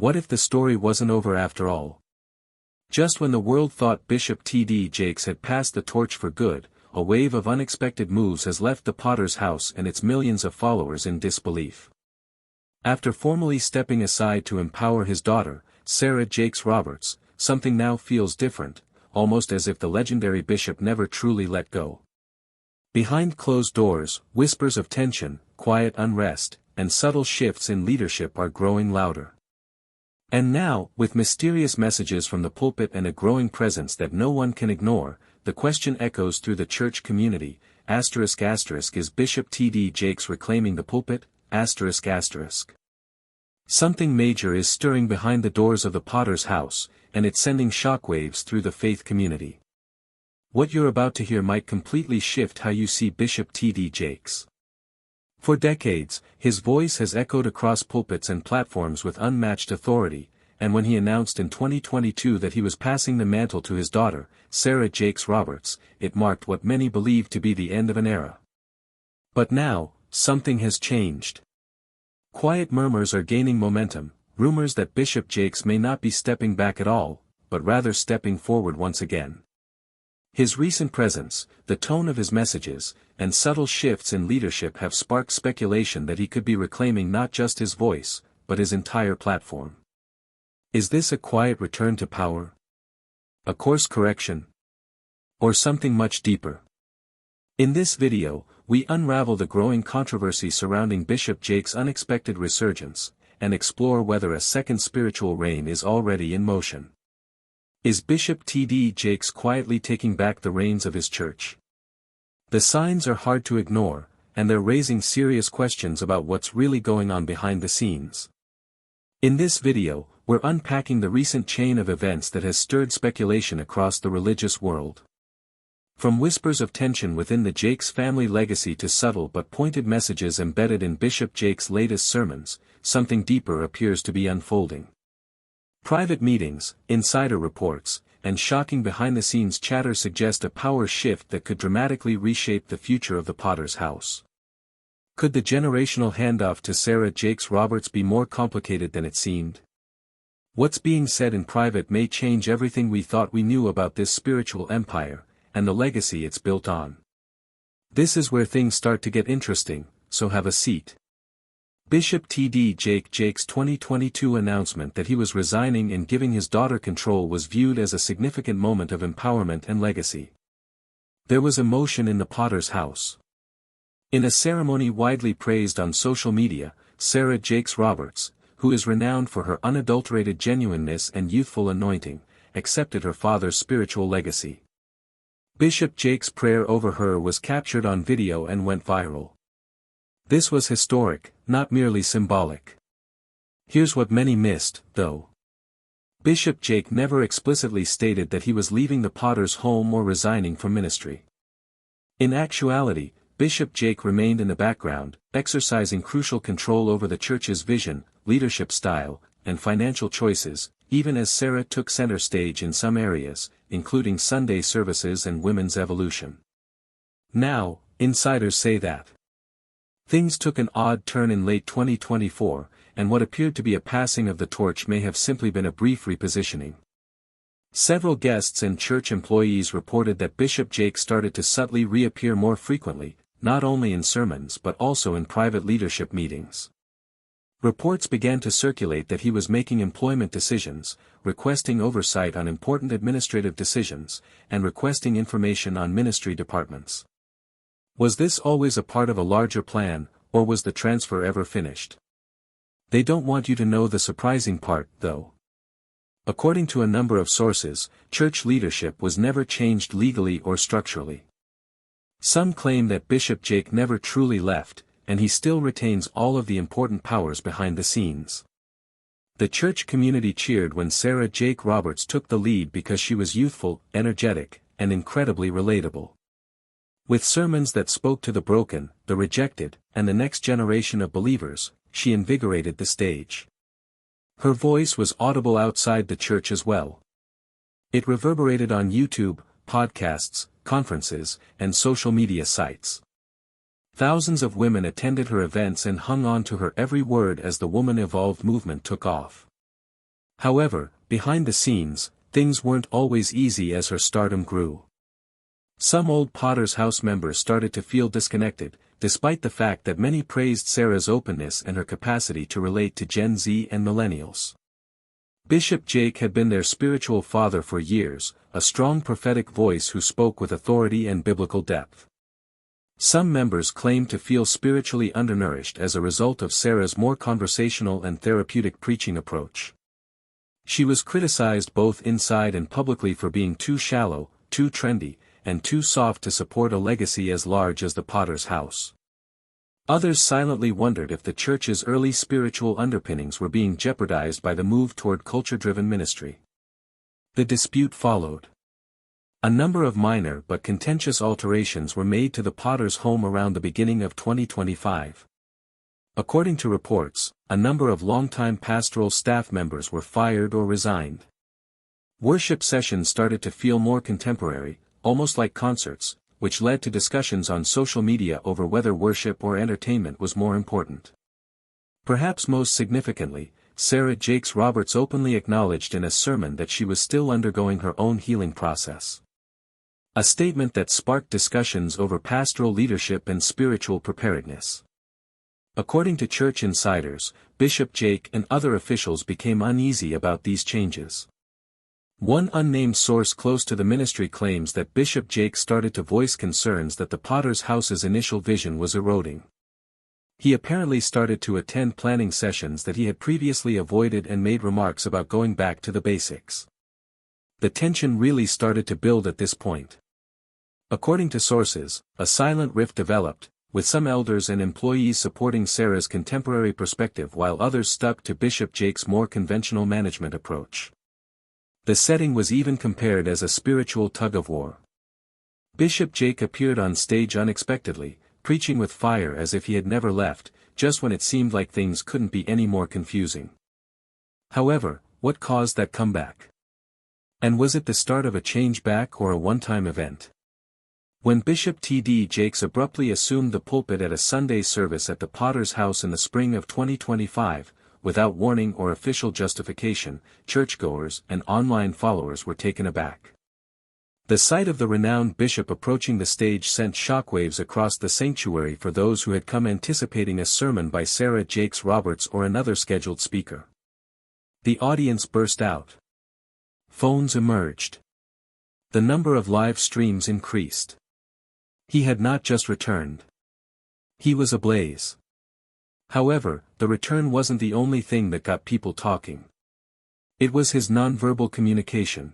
what if the story wasn't over after all? Just when the world thought Bishop T.D. Jakes had passed the torch for good, a wave of unexpected moves has left the Potter's house and its millions of followers in disbelief. After formally stepping aside to empower his daughter, Sarah Jakes Roberts, something now feels different, almost as if the legendary bishop never truly let go. Behind closed doors, whispers of tension, quiet unrest, and subtle shifts in leadership are growing louder. And now, with mysterious messages from the pulpit and a growing presence that no one can ignore, the question echoes through the church community, ****, is Bishop T.D. Jakes reclaiming the pulpit? Something major is stirring behind the doors of the Potter's house, and it's sending shockwaves through the faith community. What you're about to hear might completely shift how you see Bishop T.D. Jakes. For decades, his voice has echoed across pulpits and platforms with unmatched authority, and when he announced in 2022 that he was passing the mantle to his daughter, Sarah Jakes Roberts, it marked what many believe to be the end of an era. But now, something has changed. Quiet murmurs are gaining momentum, rumors that Bishop Jakes may not be stepping back at all, but rather stepping forward once again. His recent presence, the tone of his messages, and subtle shifts in leadership have sparked speculation that he could be reclaiming not just his voice, but his entire platform. Is this a quiet return to power? A course correction? Or something much deeper? In this video, we unravel the growing controversy surrounding Bishop Jakes' unexpected resurgence, and explore whether a second spiritual reign is already in motion. Is Bishop T.D. Jakes quietly taking back the reins of his church? The signs are hard to ignore, and they're raising serious questions about what's really going on behind the scenes. In this video, we're unpacking the recent chain of events that has stirred speculation across the religious world. From whispers of tension within the Jakes family legacy to subtle but pointed messages embedded in Bishop Jakes' latest sermons, something deeper appears to be unfolding. Private meetings, insider reports, and shocking behind-the-scenes chatter suggest a power shift that could dramatically reshape the future of the Potter's house. Could the generational handoff to Sarah Jakes Roberts be more complicated than it seemed? What's being said in private may change everything we thought we knew about this spiritual empire, and the legacy it's built on. This is where things start to get interesting, so have a seat. Bishop T.D. Jakes' 2022 announcement that he was resigning and giving his daughter control was viewed as a significant moment of empowerment and legacy. There was emotion in the Potter's house. In a ceremony widely praised on social media, Sarah Jakes Roberts, who is renowned for her unadulterated genuineness and youthful anointing, accepted her father's spiritual legacy. Bishop Jakes' prayer over her was captured on video and went viral. This was historic, not merely symbolic. Here's what many missed, though. Bishop Jake never explicitly stated that he was leaving the Potter's home or resigning from ministry. In actuality, Bishop Jake remained in the background, exercising crucial control over the church's vision, leadership style, and financial choices, even as Sarah took center stage in some areas, including Sunday services and women's evolution. Now, insiders say that things took an odd turn in late 2024, and what appeared to be a passing of the torch may have simply been a brief repositioning. Several guests and church employees reported that Bishop Jake started to subtly reappear more frequently, not only in sermons but also in private leadership meetings. Reports began to circulate that he was making employment decisions, requesting oversight on important administrative decisions, and requesting information on ministry departments. Was this always a part of a larger plan, or was the transfer ever finished? They don't want you to know the surprising part, though. According to a number of sources, church leadership was never changed legally or structurally. Some claim that Bishop Jake never truly left, and he still retains all of the important powers behind the scenes. The church community cheered when Sarah Jake Roberts took the lead because she was youthful, energetic, and incredibly relatable. With sermons that spoke to the broken, the rejected, and the next generation of believers, she invigorated the stage. Her voice was audible outside the church as well. It reverberated on YouTube, podcasts, conferences, and social media sites. Thousands of women attended her events and hung on to her every word as the Woman Evolved movement took off. However, behind the scenes, things weren't always easy as her stardom grew. Some old Potter's House members started to feel disconnected, despite the fact that many praised Sarah's openness and her capacity to relate to Gen Z and millennials. Bishop Jake had been their spiritual father for years, a strong prophetic voice who spoke with authority and biblical depth. Some members claimed to feel spiritually undernourished as a result of Sarah's more conversational and therapeutic preaching approach. She was criticized both inside and publicly for being too shallow, too trendy, and too soft to support a legacy as large as the Potter's House. Others silently wondered if the church's early spiritual underpinnings were being jeopardized by the move toward culture-driven ministry. The dispute followed. A number of minor but contentious alterations were made to the Potter's home around the beginning of 2025. According to reports, a number of longtime pastoral staff members were fired or resigned. Worship sessions started to feel more contemporary, almost like concerts, which led to discussions on social media over whether worship or entertainment was more important. Perhaps most significantly, Sarah Jakes Roberts openly acknowledged in a sermon that she was still undergoing her own healing process. A statement that sparked discussions over pastoral leadership and spiritual preparedness. According to church insiders, Bishop Jake and other officials became uneasy about these changes. One unnamed source close to the ministry claims that Bishop Jake started to voice concerns that the Potter's House's initial vision was eroding. He apparently started to attend planning sessions that he had previously avoided and made remarks about going back to the basics. The tension really started to build at this point. According to sources, a silent rift developed, with some elders and employees supporting Sarah's contemporary perspective while others stuck to Bishop Jake's more conventional management approach. The setting was even compared as a spiritual tug-of-war. Bishop Jake appeared on stage unexpectedly, preaching with fire as if he had never left, just when it seemed like things couldn't be any more confusing. However, what caused that comeback? And was it the start of a change back or a one-time event? When Bishop T.D. Jakes abruptly assumed the pulpit at a Sunday service at the Potter's House in the spring of 2025, without warning or official justification, churchgoers and online followers were taken aback. The sight of the renowned bishop approaching the stage sent shockwaves across the sanctuary for those who had come anticipating a sermon by Sarah Jakes Roberts or another scheduled speaker. The audience burst out. Phones emerged. The number of live streams increased. He had not just returned. He was ablaze. However, the return wasn't the only thing that got people talking. It was his nonverbal communication.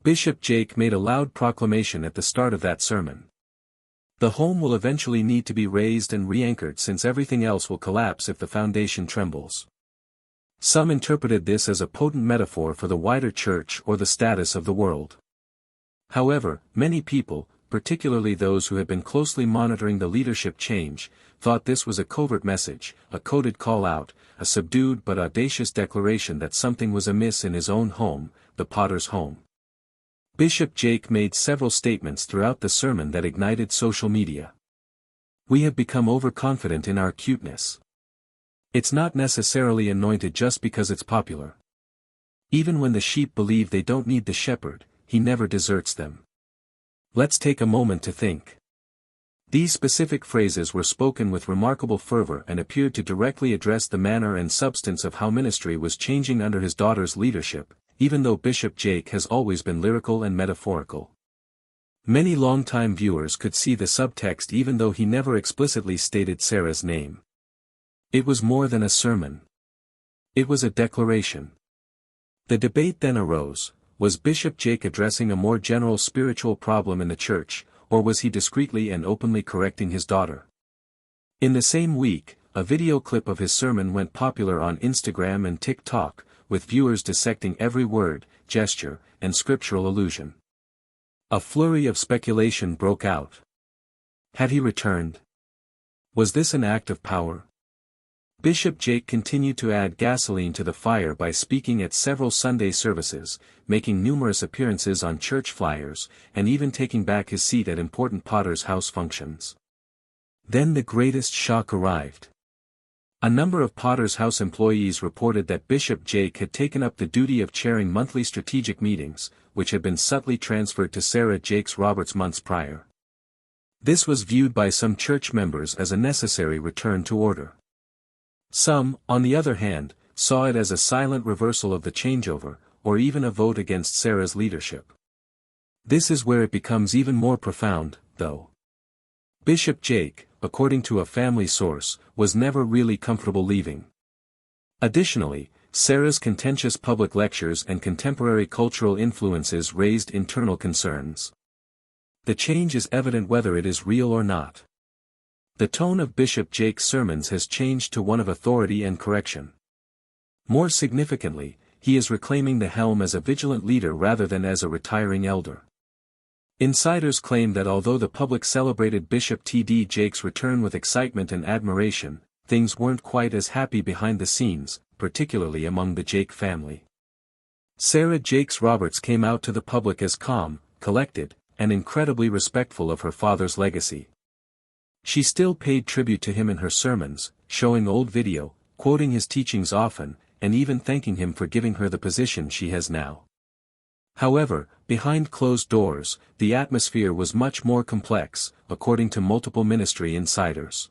Bishop Jake made a loud proclamation at the start of that sermon. The home will eventually need to be raised and re-anchored since everything else will collapse if the foundation trembles. Some interpreted this as a potent metaphor for the wider church or the status of the world. However, many people, particularly those who had been closely monitoring the leadership change, thought this was a covert message, a coded call-out, a subdued but audacious declaration that something was amiss in his own home, the Potter's home. Bishop Jake made several statements throughout the sermon that ignited social media. We have become overconfident in our cuteness. It's not necessarily anointed just because it's popular. Even when the sheep believe they don't need the shepherd, he never deserts them. Let's take a moment to think. These specific phrases were spoken with remarkable fervor and appeared to directly address the manner and substance of how ministry was changing under his daughter's leadership, even though Bishop Jake has always been lyrical and metaphorical. Many longtime viewers could see the subtext even though he never explicitly stated Sarah's name. It was more than a sermon. It was a declaration. The debate then arose: was Bishop Jake addressing a more general spiritual problem in the church, or was he discreetly and openly correcting his daughter? In the same week, a video clip of his sermon went popular on Instagram and TikTok, with viewers dissecting every word, gesture, and scriptural allusion. A flurry of speculation broke out. Had he returned? Was this an act of power? Bishop Jake continued to add gasoline to the fire by speaking at several Sunday services, making numerous appearances on church flyers, and even taking back his seat at important Potter's House functions. Then the greatest shock arrived. A number of Potter's House employees reported that Bishop Jake had taken up the duty of chairing monthly strategic meetings, which had been subtly transferred to Sarah Jakes Roberts months prior. This was viewed by some church members as a necessary return to order. Some, on the other hand, saw it as a silent reversal of the changeover, or even a vote against Sarah's leadership. This is where it becomes even more profound, though. Bishop Jake, according to a family source, was never really comfortable leaving. Additionally, Sarah's contentious public lectures and contemporary cultural influences raised internal concerns. The change is evident whether it is real or not. The tone of Bishop Jake's sermons has changed to one of authority and correction. More significantly, he is reclaiming the helm as a vigilant leader rather than as a retiring elder. Insiders claim that although the public celebrated Bishop T.D. Jake's return with excitement and admiration, things weren't quite as happy behind the scenes, particularly among the Jake family. Sarah Jakes Roberts came out to the public as calm, collected, and incredibly respectful of her father's legacy. She still paid tribute to him in her sermons, showing old video, quoting his teachings often, and even thanking him for giving her the position she has now. However, behind closed doors, the atmosphere was much more complex, according to multiple ministry insiders.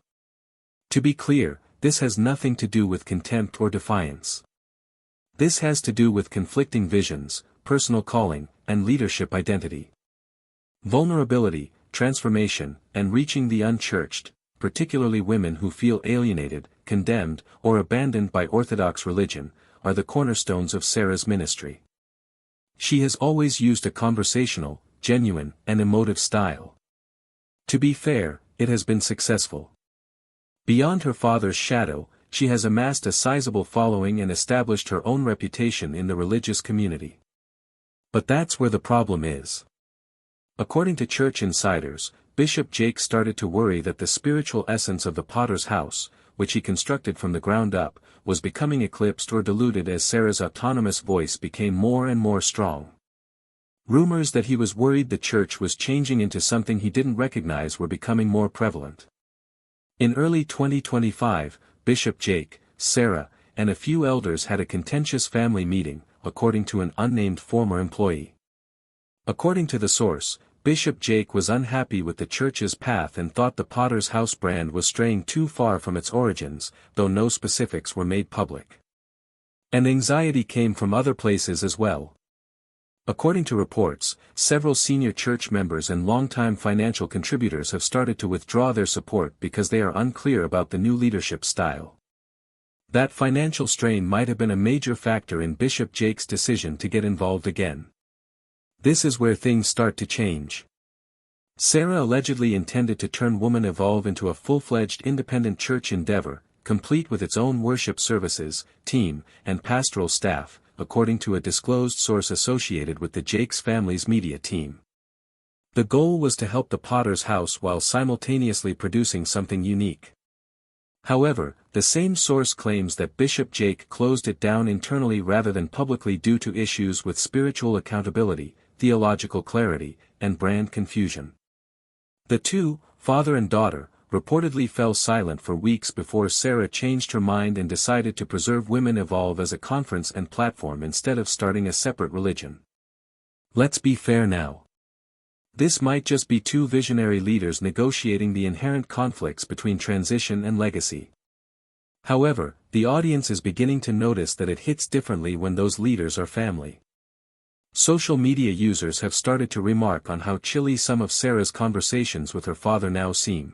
To be clear, this has nothing to do with contempt or defiance. This has to do with conflicting visions, personal calling, and leadership identity. Vulnerability, transformation, and reaching the unchurched, particularly women who feel alienated, condemned, or abandoned by Orthodox religion, are the cornerstones of Sarah's ministry. She has always used a conversational, genuine, and emotive style. To be fair, it has been successful. Beyond her father's shadow, she has amassed a sizable following and established her own reputation in the religious community. But that's where the problem is. According to church insiders, Bishop Jake started to worry that the spiritual essence of the Potter's House, which he constructed from the ground up, was becoming eclipsed or diluted as Sarah's autonomous voice became more and more strong. Rumors that he was worried the church was changing into something he didn't recognize were becoming more prevalent. In early 2025, Bishop Jake, Sarah, and a few elders had a contentious family meeting, according to an unnamed former employee. According to the source, Bishop Jake was unhappy with the church's path and thought the Potter's House brand was straying too far from its origins, though no specifics were made public. And anxiety came from other places as well. According to reports, several senior church members and longtime financial contributors have started to withdraw their support because they are unclear about the new leadership style. That financial strain might have been a major factor in Bishop Jake's decision to get involved again. This is where things start to change. Sarah allegedly intended to turn Woman Evolve into a full-fledged independent church endeavor, complete with its own worship services, team, and pastoral staff, according to a disclosed source associated with the Jakes family's media team. The goal was to help the Potter's House while simultaneously producing something unique. However, the same source claims that Bishop Jake closed it down internally rather than publicly due to issues with spiritual accountability, theological clarity, and brand confusion. The two, father and daughter, reportedly fell silent for weeks before Sarah changed her mind and decided to preserve Women Evolve as a conference and platform instead of starting a separate religion. Let's be fair now. This might just be two visionary leaders negotiating the inherent conflicts between transition and legacy. However, the audience is beginning to notice that it hits differently when those leaders are family. Social media users have started to remark on how chilly some of Sarah's conversations with her father now seem.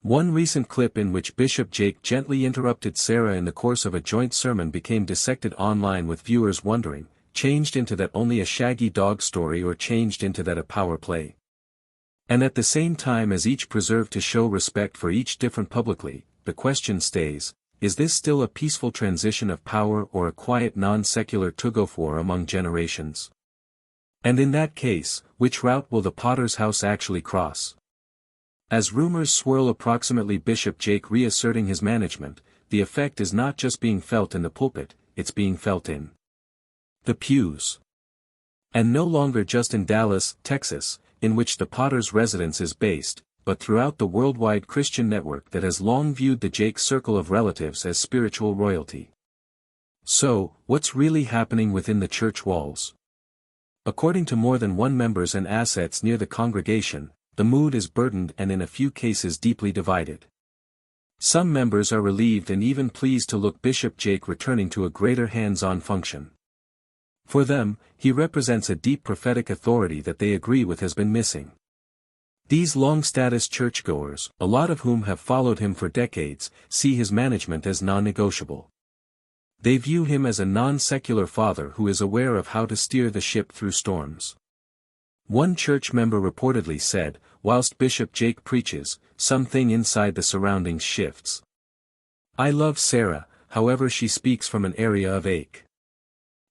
One recent clip in which Bishop Jake gently interrupted Sarah in the course of a joint sermon became dissected online with viewers wondering, changed into that only a shaggy dog story or changed into that a power play? And at the same time as each preserved to show respect for each different publicly, the question stays, is this still a peaceful transition of power or a quiet non-secular tug-of-war among generations? And in that case, which route will the Potter's House actually cross? As rumors swirl approximately Bishop Jake reasserting his management, the effect is not just being felt in the pulpit, it's being felt in the pews. And no longer just in Dallas, Texas, in which the Potter's residence is based, but throughout the worldwide Christian network that has long viewed the Jake circle of relatives as spiritual royalty. So, what's really happening within the church walls? According to more than one members and assets near the congregation, the mood is burdened and in a few cases deeply divided. Some members are relieved and even pleased to look Bishop Jake returning to a greater hands-on function. For them, he represents a deep prophetic authority that they agree with has been missing. These long-status churchgoers, a lot of whom have followed him for decades, see his management as non-negotiable. They view him as a non-secular father who is aware of how to steer the ship through storms. One church member reportedly said, "Whilst Bishop Jake preaches, something inside the surroundings shifts. I love Sarah, however she speaks from an area of ache.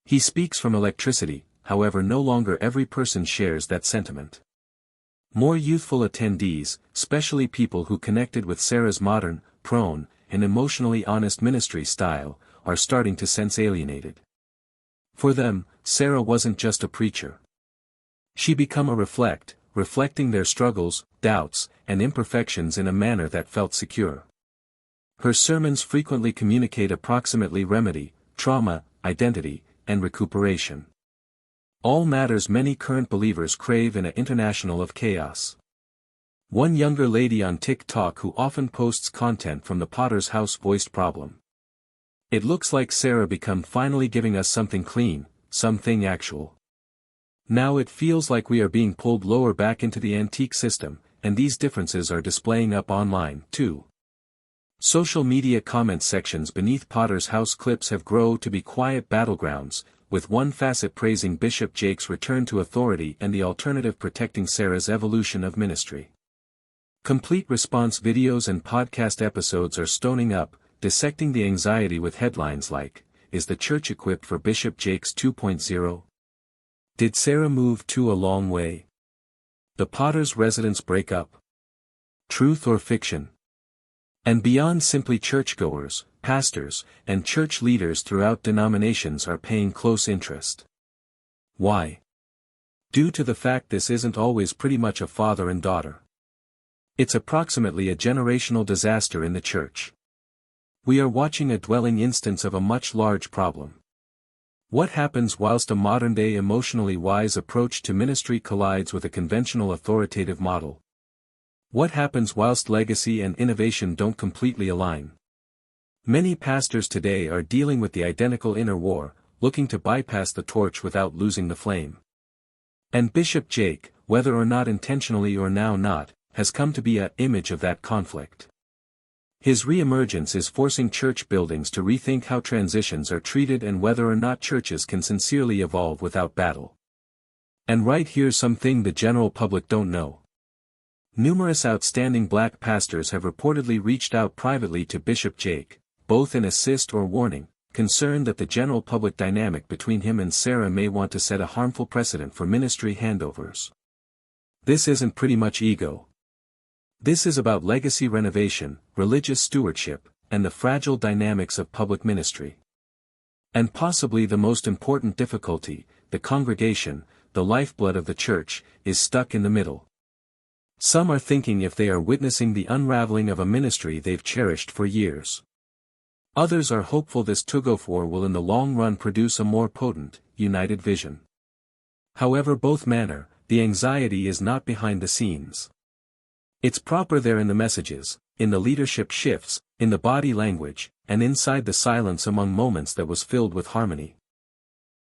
He speaks from electricity, however no longer every person shares that sentiment." More youthful attendees, especially people who connected with Sarah's modern, prone, and emotionally honest ministry style, are starting to sense alienated. For them, Sarah wasn't just a preacher. She became a reflecting their struggles, doubts, and imperfections in a manner that felt secure. Her sermons frequently communicate approximately remedy, trauma, identity, and recuperation. All matters many current believers crave in an international of chaos. One younger lady on TikTok who often posts content from the Potter's House voiced problem. It looks like Sarah become finally giving us something clean, something actual. Now it feels like we are being pulled lower back into the antique system, and these differences are displaying up online, too. Social media comment sections beneath Potter's House clips have grown to be quiet battlegrounds, with one facet praising Bishop Jake's return to authority and the alternative protecting Sarah's evolution of ministry. Complete response videos and podcast episodes are stoning up, dissecting the anxiety with headlines like, "Is the church equipped for Bishop Jake's 2.0? Did Sarah move too a long way? The Potter's residents break up? Truth or fiction?" And beyond simply churchgoers, pastors, and church leaders throughout denominations are paying close interest. Why? Due to the fact this isn't always pretty much a father and daughter. It's approximately a generational disaster in the church. We are watching a dwelling instance of a much large problem. What happens whilst a modern-day emotionally wise approach to ministry collides with a conventional authoritative model? What happens whilst legacy and innovation don't completely align? Many pastors today are dealing with the identical inner war, looking to bypass the torch without losing the flame. And Bishop Jake, whether or not intentionally or now not, has come to be an image of that conflict. His re-emergence is forcing church buildings to rethink how transitions are treated and whether or not churches can sincerely evolve without battle. And right here's something the general public don't know. Numerous outstanding black pastors have reportedly reached out privately to Bishop Jake, both in assist or warning, concerned that the general public dynamic between him and Sarah may want to set a harmful precedent for ministry handovers. This isn't pretty much ego. This is about legacy renovation, religious stewardship, and the fragile dynamics of public ministry. And possibly the most important difficulty, the congregation, the lifeblood of the church, is stuck in the middle. Some are thinking if they are witnessing the unraveling of a ministry they've cherished for years. Others are hopeful this tug-of-war will in the long run produce a more potent, united vision. However both manner, the anxiety is not behind the scenes. It's proper there in the messages, in the leadership shifts, in the body language, and inside the silence among moments that was filled with harmony.